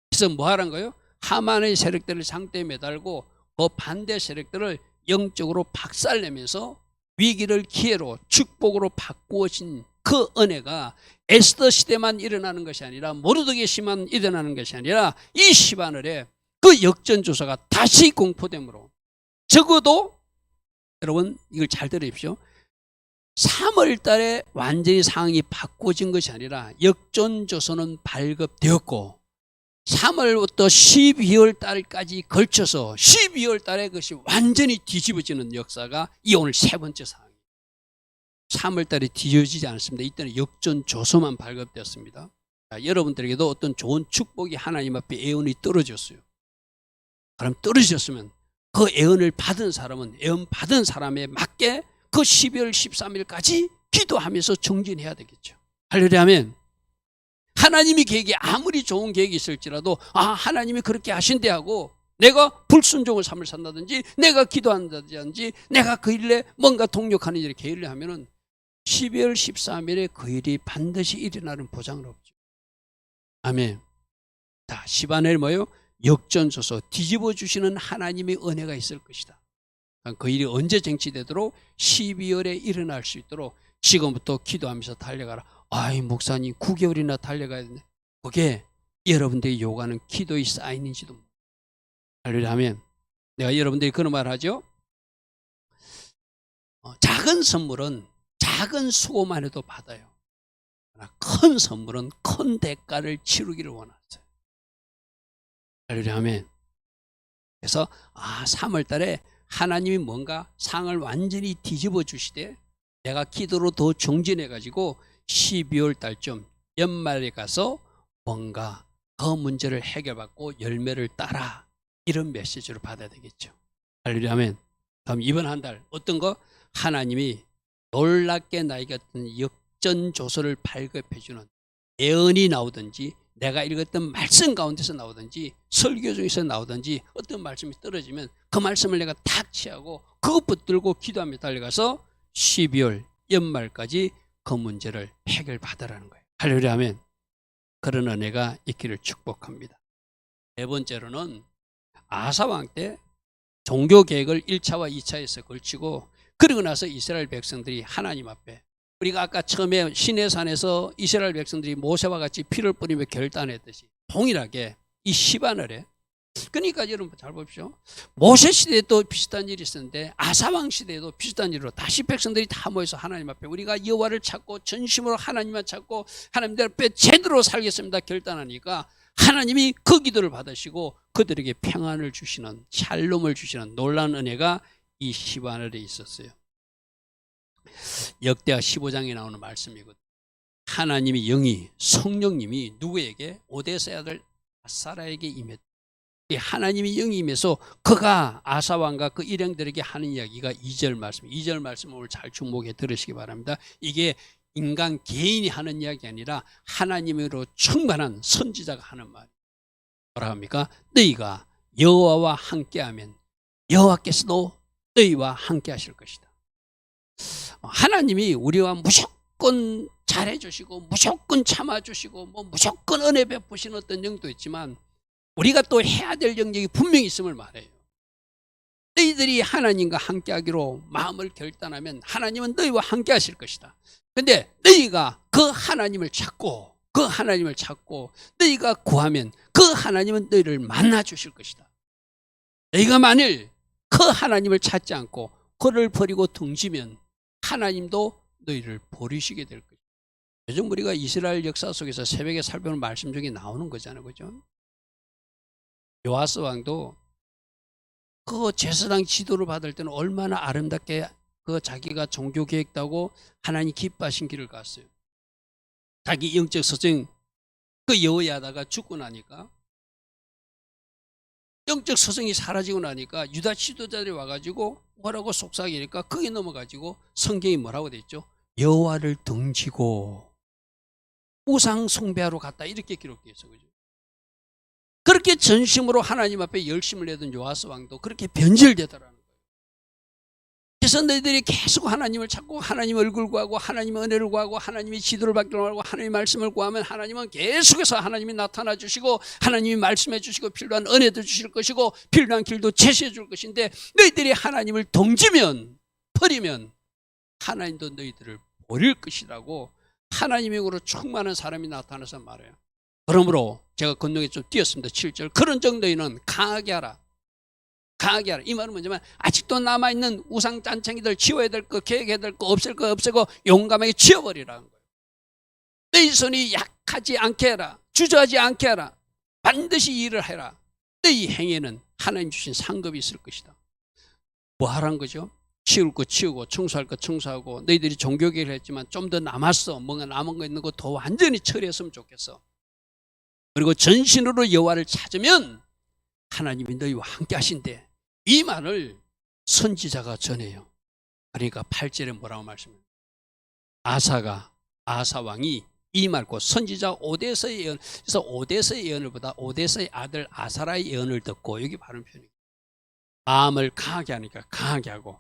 그래서 뭐 하란 거예요? 하만의 세력들을 상대에 매달고 그 반대 세력들을 영적으로 박살내면서 위기를 기회로 축복으로 바꾸어진 그 은혜가 에스더 시대만 일어나는 것이 아니라 모르드게 시만 일어나는 것이 아니라 이 시바늘에 그 역전조서가 다시 공포됨으로, 적어도 여러분 이걸 잘 들으십시오. 3월 달에 완전히 상황이 바꿔진 것이 아니라 역전조서는 발급되었고 3월부터 12월 달까지 걸쳐서 12월 달에 그것이 완전히 뒤집어지는 역사가 이 오늘 세 번째 상황이에요. 3월 달에 뒤집어지지 않습니다. 이때는 역전조서만 발급되었습니다. 자, 여러분들에게도 어떤 좋은 축복이 하나님 앞에 예언이 떨어졌어요. 그럼 떨어졌으면 그 예언을 받은 사람은 예언 받은 사람에 맞게 그 12월 13일까지 기도하면서 정진해야 되겠죠. 할렐루야 아멘. 하나님이 계획이 아무리 좋은 계획이 있을지라도 하나님이 그렇게 하신대 하고 내가 불순종을 삶을 산다든지 내가 기도한다든지 내가 그 일에 뭔가 동력하는 일에 계획을 하면은 12월 13일에 그 일이 반드시 일어나는 보장은 없죠. 아멘. 자, 시바넬 뭐예요? 역전소서 뒤집어 주시는 하나님의 은혜가 있을 것이다. 그 일이 언제 쟁취되도록 12월에 일어날 수 있도록 지금부터 기도하면서 달려가라. 아이 목사님 9개월이나 달려가야 되네. 그게 여러분들이 요구하는 기도의 사인인지도 모르겠어요. 할렐루야 하면 내가 여러분들이 그런 말 하죠. 작은 선물은 작은 수고만 해도 받아요. 그러나 큰 선물은 큰 대가를 치르기를 원하세요. 할렐루야 아멘. 그래서 3월 달에 하나님이 뭔가 상을 완전히 뒤집어 주시되 내가 기도로 더 정진해 가지고 12월 달쯤 연말에 가서 뭔가 그 문제를 해결받고 열매를 따라 이런 메시지를 받아야 되겠죠. 할렐루야 아멘. 다음 이번 한 달 어떤 거? 하나님이 놀랍게 나에게 어떤 역전조서를 발급해 주는 예언이 나오든지 내가 읽었던 말씀 가운데서 나오든지 설교 중에서 나오든지 어떤 말씀이 떨어지면 그 말씀을 내가 탁 취하고 그것 붙들고 기도하며 달려가서 12월 연말까지 그 문제를 해결받으라는 거예요. 할렐루야 아멘. 그런 은혜가 있기를 축복합니다. 네 번째로는 아사왕 때 종교개혁을 1차와 2차에서 걸치고 그러고 나서 이스라엘 백성들이 하나님 앞에 우리가 아까 처음에 시내산에서 이스라엘 백성들이 모세와 같이 피를 뿌리며 결단했듯이 동일하게 이 시바늘에 그러니까 여러분 잘 보십시오. 모세 시대에도 비슷한 일이 있었는데 아사왕 시대에도 비슷한 일로 다시 백성들이 다 모여서 하나님 앞에 우리가 여호와를 찾고 전심으로 하나님만 찾고 하나님 앞에 제대로 살겠습니다 결단하니까 하나님이 그 기도를 받으시고 그들에게 평안을 주시는 샬롬을 주시는 놀라운 은혜가 이 시바늘에 있었어요. 역대하 15장에 나오는 말씀이거든요. 하나님의 영이 성령님이 누구에게 오데스의 아들 아사라에게 임했다. 하나님의 영이 임해서 그가 아사왕과 그 일행들에게 하는 이야기가 2절 말씀. 2절 말씀을 오늘 잘 주목해 들으시기 바랍니다. 이게 인간 개인이 하는 이야기 아니라 하나님으로 충만한 선지자가 하는 말. 뭐라 합니까? 너희가 여호와와 함께하면 여호와께서도 너희와 함께 하실 것이다. 하나님이 우리와 무조건 잘해주시고 무조건 참아주시고 무조건 은혜 베푸시는 어떤 영도 있지만 우리가 또 해야 될 영역이 분명히 있음을 말해요. 너희들이 하나님과 함께하기로 마음을 결단하면 하나님은 너희와 함께 하실 것이다. 근데 너희가 그 하나님을 찾고 너희가 구하면 그 하나님은 너희를 만나 주실 것이다. 너희가 만일 그 하나님을 찾지 않고 그를 버리고 등지면 하나님도 너희를 버리시게 될 것이다. 요즘 우리가 이스라엘 역사 속에서 새벽에 살펴보는 말씀 중에 나오는 거잖아요. 그죠? 요아스 왕도 그 제사장 지도를 받을 때는 얼마나 아름답게 그 자기가 종교 계획다고 하나님 기뻐하신 길을 갔어요. 자기 영적 서정 그 여호야다가 죽고 나니까 영적 서정이 사라지고 나니까 유다 지도자들이 와가지고 뭐라고 속삭이니까 거기 넘어가지고 성경이 뭐라고 돼 있죠? 여호와를 등지고 우상 숭배하러 갔다 이렇게 기록되어 있어요. 그죠? 그렇게 전심으로 하나님 앞에 열심을 내던 요아스 왕도 그렇게 변질되더라는 거예요. 그래서 너희들이 계속 하나님을 찾고 하나님 얼굴 구하고 하나님의 은혜를 구하고 하나님의 지도를 받기로 하고 하나님의 말씀을 구하면 하나님은 계속해서 하나님이 나타나 주시고 하나님이 말씀해 주시고 필요한 은혜도 주실 것이고 필요한 길도 제시해 줄 것인데 너희들이 하나님을 등지면 버리면 하나님도 너희들을 버릴 것이라고 하나님의 으로 충만한 사람이 나타나서 말해요. 그러므로 제가 건너에 좀 띄었습니다. 7절. 그런 정도에는 강하게 하라. 강하게 하라. 이 말은 뭐냐면 아직도 남아있는 우상 짠챙이들 지워야 될 거, 계획해야 될 거, 없앨 거 없애고 용감하게 지워버리라는 거예요. 너희 손이 약하지 않게 해라. 주저하지 않게 하라. 반드시 일을 해라. 너희 행위에는 하나님 주신 상급이 있을 것이다. 뭐 하라는 거죠? 치울 거 치우고 청소할 거 청소하고 너희들이 종교개혁을 했지만 좀 더 남았어. 뭔가 남은 거 있는 거 더 완전히 처리했으면 좋겠어. 그리고 전신으로 여호와를 찾으면 하나님이 너희와 함께 하신대. 이 말을 선지자가 전해요. 그러니까 8절에 뭐라고 말씀해요? 아사 왕이 이 말고 선지자 오데스의 예언, 그래서 오데스의 예언을 보다 오데스의 아들 아사라의 예언을 듣고, 여기 바른 표현이에요. 마음을 강하게 하니까 강하게 하고,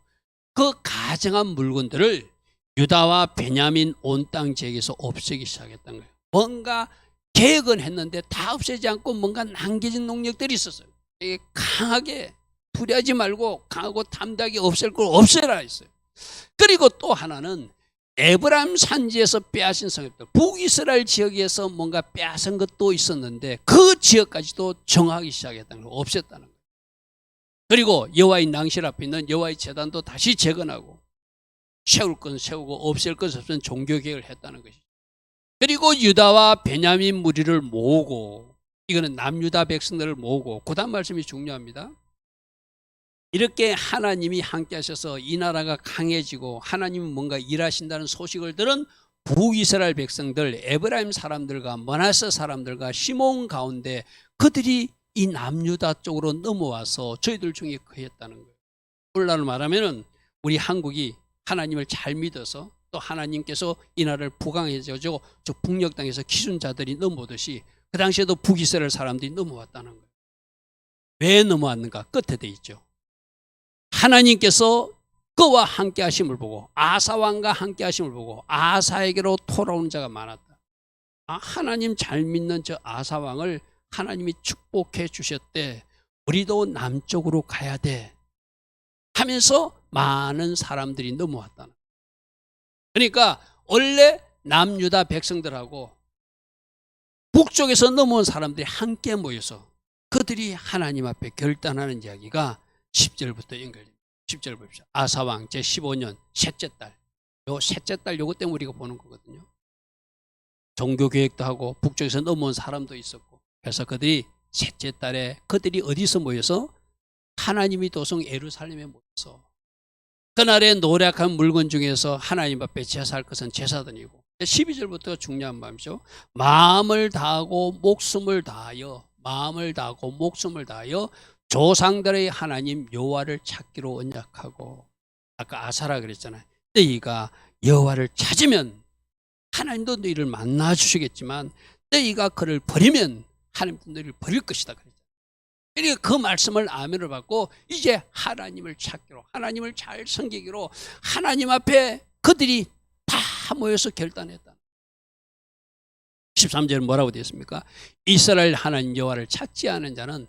그 가정한 물건들을 유다와 베냐민 온 땅 지역에서 없애기 시작했다는 거예요. 뭔가 계획은 했는데 다 없애지 않고 뭔가 남겨진 농력들이 있었어요. 이게 강하게 두려워하지 말고 강하고 담대하게 없앨 걸 없애라 했어요. 그리고 또 하나는 에브라임 산지에서 빼앗은 성읍들, 북이스라엘 지역에서 뭔가 빼앗은 것도 있었는데 그 지역까지도 정하기 시작했다는 거예요. 없앴다는 거예요. 그리고 여호와의 낭실 앞에 있는 여호와의 제단도 다시 재건하고, 세울 건 세우고 없앨 것 없으면 종교개혁을 했다는 것이죠. 그리고 유다와 베냐민 무리를 모으고, 이거는 남유다 백성들을 모으고, 그 다음 말씀이 중요합니다. 이렇게 하나님이 함께 하셔서 이 나라가 강해지고 하나님은 뭔가 일하신다는 소식을 들은 북이스라엘 백성들, 에브라임 사람들과 머나세 사람들과 시몬 가운데 그들이 이 남유다 쪽으로 넘어와서 저희들 중에 거했다는 거예요. 오늘날 말하면은 우리 한국이 하나님을 잘 믿어서 또 하나님께서 이 나라를 부강해져서 저 북녘 땅에서 기준자들이 넘어오듯이 그 당시에도 북이스라엘 사람들이 넘어왔다는 거예요. 왜 넘어왔는가? 끝에 돼 있죠. 하나님께서 그와 함께 하심을 보고, 아사 왕과 함께 하심을 보고 아사에게로 돌아온 자가 많았다. 하나님 잘 믿는 저 아사 왕을 하나님이 축복해 주셨대. 우리도 남쪽으로 가야 돼 하면서 많은 사람들이 넘어왔다는. 그러니까 원래 남유다 백성들하고 북쪽에서 넘어온 사람들이 함께 모여서 그들이 하나님 앞에 결단하는 이야기가 10절부터 연결됩니다. 10절 봅시다. 아사왕 제15년 셋째 달, 요 셋째 달 요것 때문에 우리가 보는 거거든요. 종교개혁도 하고 북쪽에서 넘어온 사람도 있었고, 그래서 그들이 셋째 달에 그들이 어디서 모여서 하나님이 도성 예루살렘에 모여서 그날에 노력한 물건 중에서 하나님 앞에 제사할 것은 제사드리고, 12절부터 중요한 마음이죠. 마음을 다하고 목숨을 다하여, 마음을 다하고 목숨을 다하여 조상들의 하나님 여호와를 찾기로 언약하고, 아까 아사라 그랬잖아요. 너희가 여호와를 찾으면 하나님도 너희를 만나 주시겠지만 너희가 그를 버리면 하나님도 너희를 버릴 것이다 그랬잖아요. 그러니까 그 말씀을 아멘을 받고 이제 하나님을 찾기로, 하나님을 잘 섬기기로 하나님 앞에 그들이 다 모여서 결단했다. 13절은 뭐라고 되어 있습니까? 이스라엘 하나님 여호와를 찾지 않은 자는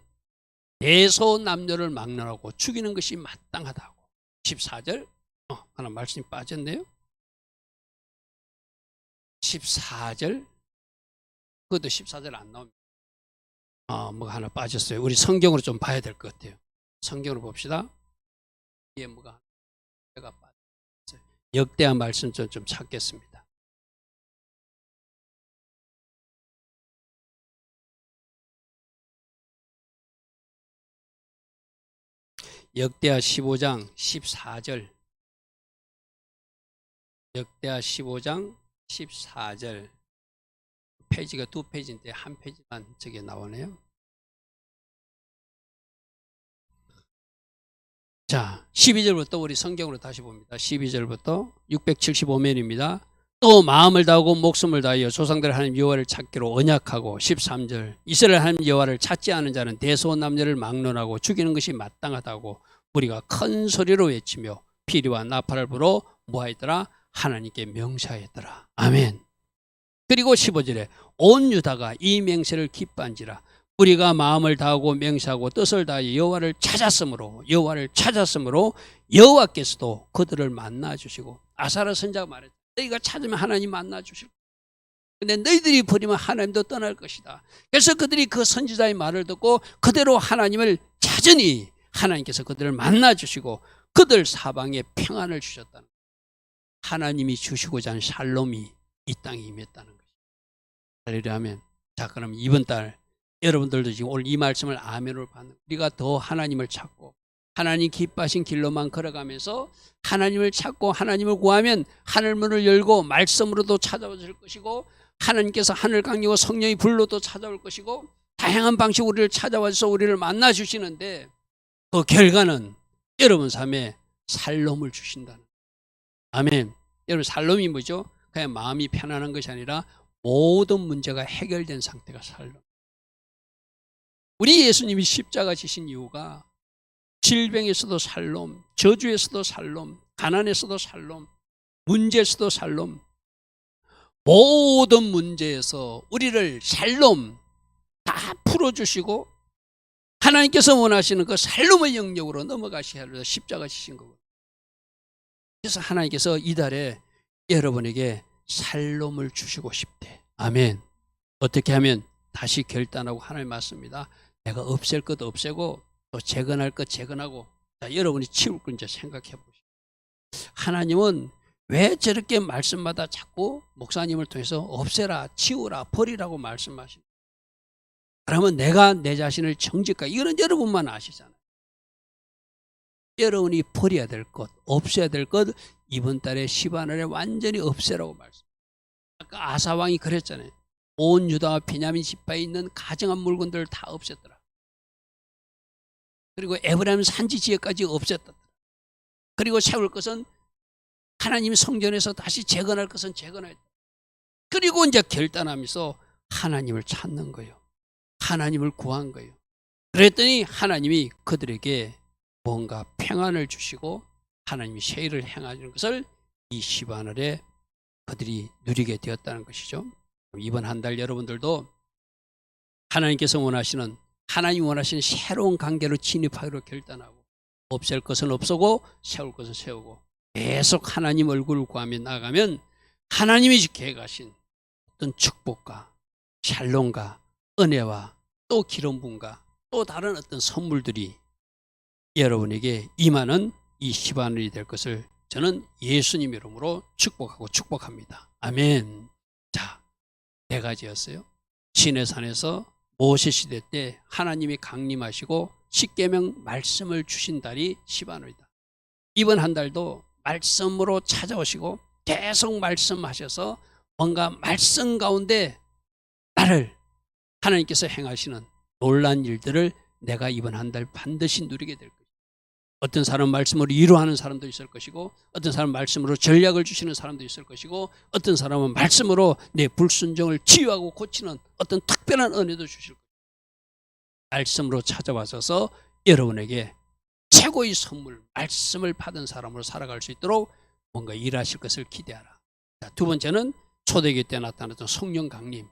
대소남녀를 막론하고 죽이는 것이 마땅하다고. 14절 하나 말씀이 빠졌네요. 14절 그것도 14절 안 나옵니다. 뭐가 하나 빠졌어요. 우리 성경으로 좀 봐야 될 것 같아요. 성경으로 봅시다. 이게 뭐가 빠졌어요. 역대한 말씀 좀 찾겠습니다. 역대하 15장 14절. 역대하 15장 14절. 페이지가 두 페이지인데 한 페이지만 저게 나오네요. 자, 12절부터 우리 성경으로 다시 봅니다. 12절부터 675면입니다. 또 마음을 다하고 목숨을 다하여 조상들 하나님 여호와를 찾기로 언약하고, 13절 이스라엘 하나님 여호와를 찾지 않은 자는 대소남녀를 막론하고 죽이는 것이 마땅하다고 우리가 큰 소리로 외치며 피리와 나팔을 불어 뭐하였더라? 하나님께 명사했더라. 아멘. 그리고 15절에 온 유다가 이 맹세를 기뻐한지라 우리가 마음을 다하고 맹세하고 뜻을 다하여 여호와를 찾았으므로 여호와께서도 그들을 만나 주시고, 아사라 선자가 말했다. 너희가 찾으면 하나님 만나 주실 거야. 근데 너희들이 버리면 하나님도 떠날 것이다. 그래서 그들이 그 선지자의 말을 듣고 그대로 하나님을 찾으니 하나님께서 그들을 만나 주시고 그들 사방에 평안을 주셨다는 거예요. 하나님이 주시고자 하는 샬롬이 이 땅에 임했다는 거죠. 할렐루야 하면, 자, 그럼 이번 달 여러분들도 지금 오늘 이 말씀을 아멘으로 받는, 우리가 더 하나님을 찾고 하나님 기뻐하신 길로만 걸어가면서 하나님을 찾고 하나님을 구하면 하늘문을 열고 말씀으로도 찾아오실 것이고, 하나님께서 하늘 강림과 성령의 불로도 찾아올 것이고, 다양한 방식으로 우리를 찾아와서 우리를 만나 주시는데 그 결과는 여러분 삶에 살롬을 주신다는, 아멘. 여러분 살롬이 뭐죠? 그냥 마음이 편안한 것이 아니라 모든 문제가 해결된 상태가 살롬. 우리 예수님이 십자가 지신 이유가 질병에서도 살롬, 저주에서도 살롬, 가난에서도 살롬, 문제에서도 살롬, 모든 문제에서 우리를 살롬 다 풀어주시고 하나님께서 원하시는 그 살롬의 영역으로 넘어가셔야 해서 십자가 지신 거거든요. 그래서 하나님께서 이달에 여러분에게 살롬을 주시고 싶대. 아멘. 어떻게 하면 다시 결단하고 하나님 맞습니다. 내가 없앨 것 없애고 또 재건할 것 재건하고, 자, 여러분이 치울 걸 이제 생각해 보시죠. 하나님은 왜 저렇게 말씀마다 자꾸 목사님을 통해서 없애라, 치우라, 버리라고 말씀하시는? 그러면 내가 내 자신을 정직하게, 이거는 여러분만 아시잖아요. 여러분이 버려야 될 것, 없애야 될 것, 이번 달에 시바날에 완전히 없애라고 말씀. 아까 아사왕이 그랬잖아요. 온 유다와 베냐민 지파에 있는 가정한 물건들을 다 없앴더라. 그리고 에브라임 산지 지역까지 없앴더라. 그리고 세울 것은 하나님 성전에서 다시 재건할 것은 재건했다. 그리고 이제 결단하면서 하나님을 찾는 거예요. 하나님을 구한 거예요. 그랬더니 하나님이 그들에게 뭔가 평안을 주시고 하나님이 세일을 행하는 것을 이 시바날에 그들이 누리게 되었다는 것이죠. 이번 한 달 여러분들도 하나님께서 원하시는, 하나님 원하시는 새로운 관계로 진입하기로 결단하고 없앨 것은 없애고 세울 것은 세우고 계속 하나님 얼굴을 구하며 나가면 하나님이 계획하신 어떤 축복과 샬롬과 은혜와 또 기름 부음과 또 다른 어떤 선물들이 여러분에게 임하는 이 시바날이 될 것을 저는 예수님 이름으로 축복하고 축복합니다. 아멘. 자, 네 가지였어요. 시내산에서 모세 시대 때 하나님이 강림하시고 십계명 말씀을 주신 달이 시바날이다. 이번 한 달도 말씀으로 찾아오시고 계속 말씀하셔서 뭔가 말씀 가운데 나를 하나님께서 행하시는 놀라운 일들을 내가 이번 한 달 반드시 누리게 될 것이다. 어떤 사람은 말씀으로 위로하는 사람도 있을 것이고, 어떤 사람은 말씀으로 전략을 주시는 사람도 있을 것이고, 어떤 사람은 말씀으로 내 불순종을 치유하고 고치는 어떤 특별한 은혜도 주실 것입니다. 말씀으로 찾아와서 여러분에게 최고의 선물, 말씀을 받은 사람으로 살아갈 수 있도록 뭔가 일하실 것을 기대하라. 자, 두 번째는 초대교회 때 나타났던 성령 강림.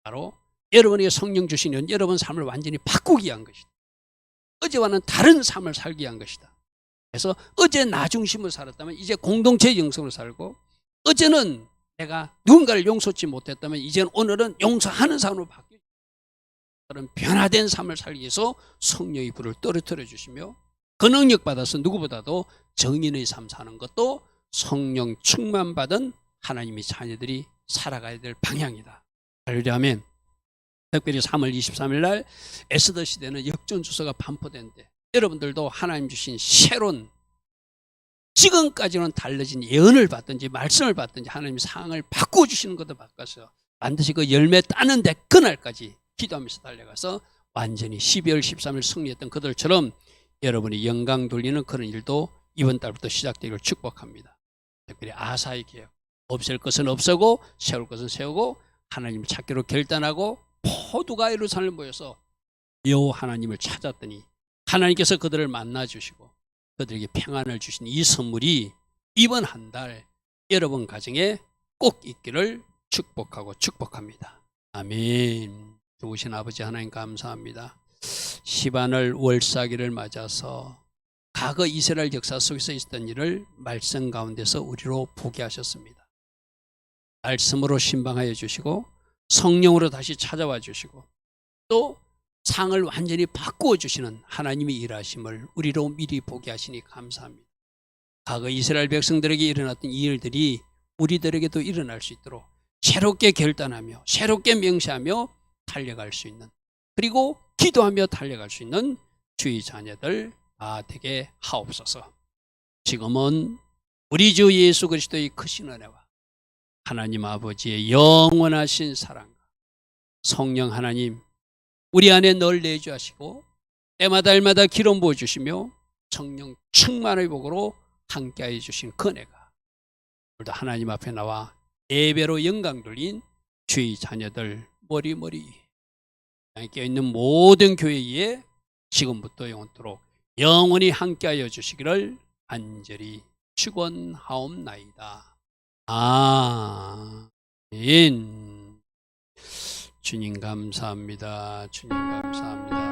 바로 여러분에게 성령 주시는 여러분 삶을 완전히 바꾸기 위한 것이다. 어제와는 다른 삶을 살기 위한 것이다. 그래서 어제 나 중심으로 살았다면 이제 공동체 영성으로 살고, 어제는 내가 누군가를 용서치 못했다면 이제는 오늘은 용서하는 삶으로 바뀌고, 그런 변화된 삶을 살기 위해서 성령의 불을 떨어뜨려 주시며 그 능력 받아서 누구보다도 정인의 삶 사는 것도 성령 충만받은 하나님의 자녀들이 살아가야 될 방향이다. 할렐루야, 아멘. 특별히 3월 23일 날 에스더 시대는 역전주서가 반포된데 여러분들도 하나님 주신 새로운, 지금까지는 달라진 예언을 받든지 말씀을 받든지 하나님이 상황을 바꿔주시는 것도 바꿔서 반드시 그 열매 따는데 그날까지 기도하면서 달려가서 완전히 12월 13일 승리했던 그들처럼 여러분이 영광 돌리는 그런 일도 이번 달부터 시작되기를 축복합니다. 특별히 아사의 계획, 없앨 것은 없애고 세울 것은 세우고 하나님을 찾기로 결단하고 모두가 예루살렘에 모여서 여호와 하나님을 찾았더니 하나님께서 그들을 만나주시고 그들에게 평안을 주신 이 선물이 이번 한 달 여러분 가정에 꼭 있기를 축복하고 축복합니다. 아멘. 좋으신 아버지 하나님 감사합니다. 시바날 월사기를 맞아서 과거 이스라엘 역사 속에서 있었던 일을 말씀 가운데서 우리로 보게 하셨습니다. 말씀으로 신방하여 주시고 성령으로 다시 찾아와 주시고 또 상을 완전히 바꾸어 주시는 하나님의 일하심을 우리로 미리 보게 하시니 감사합니다. 과거 이스라엘 백성들에게 일어났던 이 일들이 우리들에게도 일어날 수 있도록 새롭게 결단하며 새롭게 명시하며 달려갈 수 있는, 그리고 기도하며 달려갈 수 있는 주의 자녀들 다 되게 하옵소서. 지금은 우리 주 예수 그리스도의 크신 은혜와 하나님 아버지의 영원하신 사랑과 성령 하나님 우리 안에 늘 내주하시고 때마다 날마다 기름 부어주시며 성령 충만의 복으로 함께하여 주신 그 은혜가 오늘도 하나님 앞에 나와 예배로 영광 돌린 주의 자녀들 머리머리 깨어있는 모든 교회에 지금부터 영원토록 영원히 함께하여 주시기를 간절히 축원하옵나이다. 아멘. 주님 감사합니다. 주님 감사합니다.